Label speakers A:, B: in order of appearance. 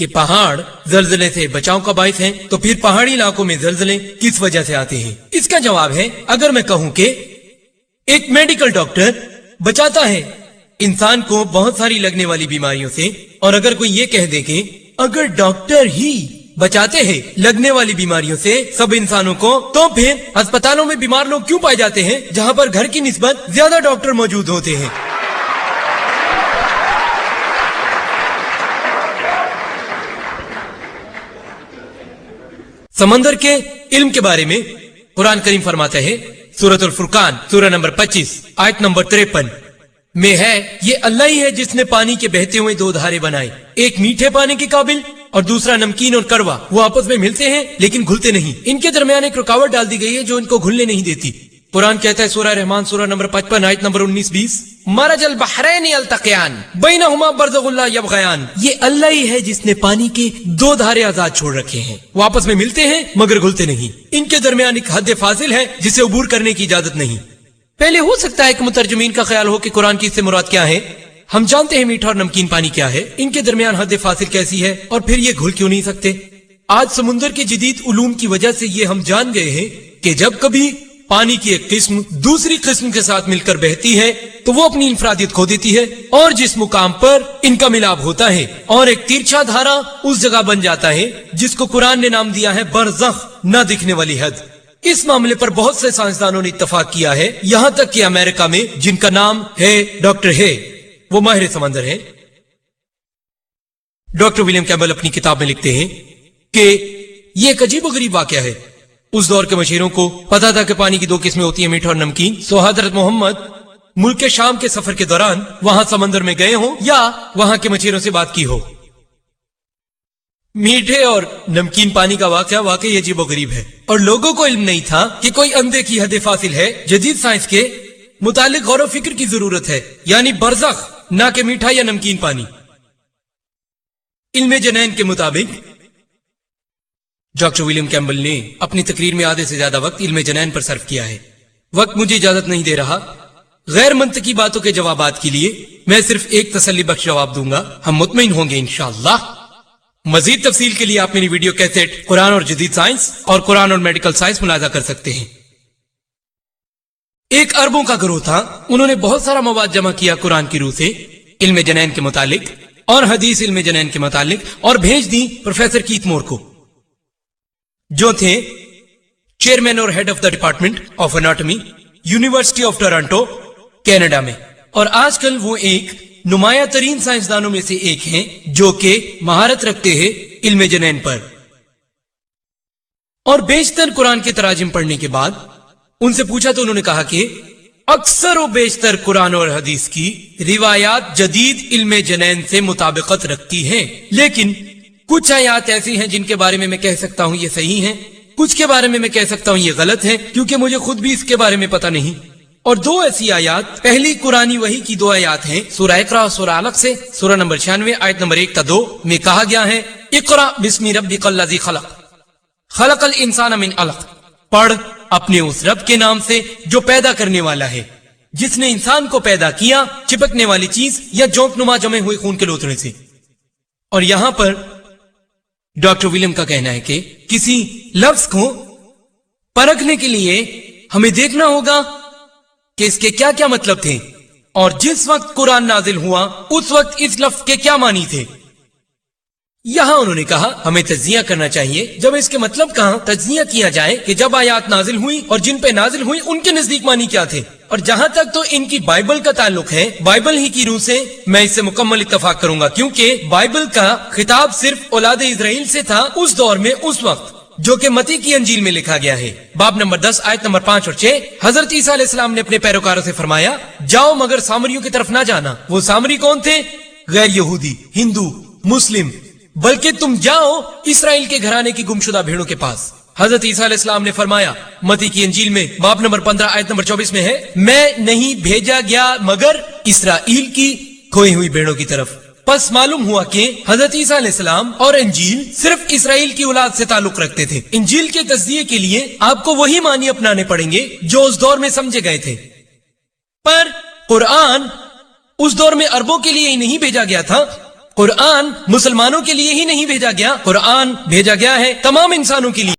A: کہ پہاڑ زلزلے سے بچاؤ کا باعث ہیں، تو پھر پہاڑی علاقوں میں زلزلے کس وجہ سے آتے ہیں؟ اس کا جواب ہے، اگر میں کہوں کہ ایک میڈیکل ڈاکٹر بچاتا ہے انسان کو بہت ساری لگنے والی بیماریوں سے، اور اگر کوئی یہ کہہ دے کہ اگر ڈاکٹر ہی بچاتے ہیں لگنے والی بیماریوں سے سب انسانوں کو، تو پھر ہسپتالوں میں بیمار لوگ کیوں پائے جاتے ہیں جہاں پر گھر کی نسبت زیادہ ڈاکٹر موجود ہوتے ہیں؟ سمندر کے علم کے بارے میں قرآن کریم فرماتا ہے، سورۃ الفرقان سورہ نمبر 25 آیت نمبر 53 میں ہے، یہ اللہ ہی ہے جس نے پانی کے بہتے ہوئے دو دھارے بنائے، ایک میٹھے پانی کے قابل اور دوسرا نمکین اور کڑوا، وہ آپس میں ملتے ہیں لیکن گھلتے نہیں، ان کے درمیان ایک رکاوٹ ڈال دی گئی ہے جو ان کو گھلنے نہیں دیتی۔ قرآن کہتا ہے سورہ رحمان سورہ نمبر 55 آیت نمبر 19-20، مرج البحرین یلتقیان بینہما برزخ لا یبغیان، یہ اللہ ہی ہے جس نے پانی کے دو دھارے آزاد چھوڑ رکھے ہیں، وہ آپس میں ملتے ہیں مگر گھلتے نہیں، ان کے درمیان ایک حد فاصل ہے جسے عبور کرنے کی اجازت نہیں۔ پہلے ہو سکتا ہے کہ مترجمین کا خیال ہو کہ قرآن کی اس سے مراد کیا ہے؟ ہم جانتے ہیں میٹھا اور نمکین پانی کیا ہے، ان کے درمیان حد فاصل کیسی ہے اور پھر یہ گھل کیوں نہیں سکتے؟ آج سمندر کے جدید علوم کی وجہ سے یہ ہم جان گئے ہیں کہ جب کبھی پانی کی ایک قسم دوسری قسم کے ساتھ مل کر بہتی ہے تو وہ اپنی انفرادیت کھو دیتی ہے، اور جس مقام پر ان کا ملاپ ہوتا ہے اور ایک تیرچھا دھارا اس جگہ بن جاتا ہے جس کو قرآن نے نام دیا ہے برزخ، نہ دکھنے والی حد۔ اس معاملے پر بہت سے سائنسدانوں نے اتفاق کیا ہے، یہاں تک کہ امریکہ میں جن کا نام ہے ڈاکٹر ہے، وہ ماہر سمندر ہے، ڈاکٹر ولیم کیمبل اپنی کتاب میں لکھتے ہیں کہ یہ ایک عجیب و غریب واقعہ ہے۔ اس دور کے مشیروں کو پتا تھا کہ پانی کی دو قسمیں ہوتی ہیں، میٹھا اور نمکین، سو حضرت محمد ملک شام کے سفر کے دوران وہاں سمندر میں گئے ہوں یا وہاں کے مشیروں سے بات کی ہو، میٹھے اور نمکین پانی کا واقعہ واقعی عجیب و غریب ہے، اور لوگوں کو علم نہیں تھا کہ کوئی اندھے کی حد فاصل ہے۔ جدید سائنس کے متعلق غور و فکر کی ضرورت ہے، یعنی برزخ، نہ کہ میٹھا یا نمکین پانی۔ علم جنین کے مطابق ڈاکٹر ولیم کیمبل نے اپنی تقریر میں آدھے سے زیادہ وقت علم جنین پر صرف کیا ہے۔ وقت مجھے اجازت نہیں دے رہا غیر منطقی باتوں کے جوابات کے لیے، میں صرف ایک تسلی بخش جواب دوں گا، ہم مطمئن ہوں گے انشاءاللہ۔ مزید تفصیل کے لیے آپ میری ویڈیو کیسٹ قرآن اور جدید سائنس اور قرآن اور میڈیکل سائنس ملاحظہ کر سکتے ہیں۔ ایک عربوں کا گروہ تھا، انہوں نے بہت سارا مواد جمع کیا قرآن کی روح سے علم جنین کے متعلق اور حدیث علم جنین کے متعلق، اور بھیج دی پروفیسر کیت مور کو، جو تھے چیئرمین اور head of the department of anatomy university of Toronto Canada میں، اور آج کل وہ ایک نمایاں ترین سائنسدانوں میں سے ایک ہیں جو کہ مہارت رکھتے ہیں علم جنین پر۔ اور بیشتر قرآن کے تراجم پڑھنے کے بعد ان سے پوچھا تو انہوں نے کہا کہ اکثر و بیشتر قرآن اور حدیث کی روایات جدید علم جنین سے مطابقت رکھتی ہیں، لیکن کچھ آیات ایسی ہیں جن کے بارے میں کہہ سکتا ہوں یہ صحیح ہیں، کچھ کے بارے میں کہہ سکتا ہوں یہ غلط ہے، کیونکہ مجھے خود بھی اس کے بارے میں پتہ نہیں۔ اور دو ایسی آیات، پہلی قرآنی وحی کی دو آیات ہیں، سورہ اقرا اور سورہ علق سے، سورہ نمبر 96 آیت نمبر 1 تا 2 میں کہا گیا ہے، اقرا بسم ربک الذی خلق خلق الانسان من علق، پڑھ اپنے اس رب کے نام سے جو پیدا کرنے والا ہے، جس نے انسان کو پیدا کیا چپکنے والی چیز یا جونک نما جمے ہوئے خون کے لوتھڑے سے۔ اور یہاں پر ڈاکٹر ولیم کا کہنا ہے کہ کسی لفظ کو پرکھنے کے لیے ہمیں دیکھنا ہوگا کہ اس کے کیا کیا مطلب تھے، اور جس وقت قرآن نازل ہوا اس وقت اس لفظ کے کیا معنی تھے۔ یہاں انہوں نے کہا ہمیں تجزیہ کرنا چاہیے، جب اس کے مطلب کہاں تجزیہ کیا جائے کہ جب آیات نازل ہوئی اور جن پہ نازل ہوئی ان کے نزدیک معنی کیا تھے۔ اور جہاں تک تو ان کی بائبل کا تعلق ہے، بائبل ہی کی روح سے میں اس سے مکمل اتفاق کروں گا، کیونکہ بائبل کا خطاب صرف اولاد اسرائیل سے تھا اس دور میں، اس وقت، جو کہ متی کی انجیل میں لکھا گیا ہے، باب نمبر 10 آیت نمبر 5 اور 6۔ حضرت عیسیٰ علیہ السلام نے اپنے پیروکاروں سے فرمایا، جاؤ مگر سامریوں کی طرف نہ جانا۔ وہ سامری کون تھے؟ غیر یہودی، ہندو، مسلم، بلکہ تم جاؤ اسرائیل کے گھرانے کی گمشدہ بھیڑوں کے پاس۔ حضرت عیسیٰ علیہ السلام نے فرمایا، متی کی انجیل میں باب نمبر 15 آیت نمبر 24 میں ہے، میں نہیں بھیجا گیا مگر اسرائیل کی کھوئی ہوئی بھیڑوں کی طرف۔ پس معلوم ہوا کہ حضرت عیسیٰ علیہ السلام اور انجیل صرف اسرائیل کی اولاد سے تعلق رکھتے تھے۔ انجیل کے تجزیے کے لیے آپ کو وہی معنی اپنانے پڑیں گے جو اس دور میں سمجھے گئے تھے، پر قرآن اس دور میں عربوں کے لیے ہی نہیں بھیجا گیا تھا، قرآن مسلمانوں کے لیے ہی نہیں بھیجا گیا، قرآن بھیجا گیا ہے تمام انسانوں کے لیے.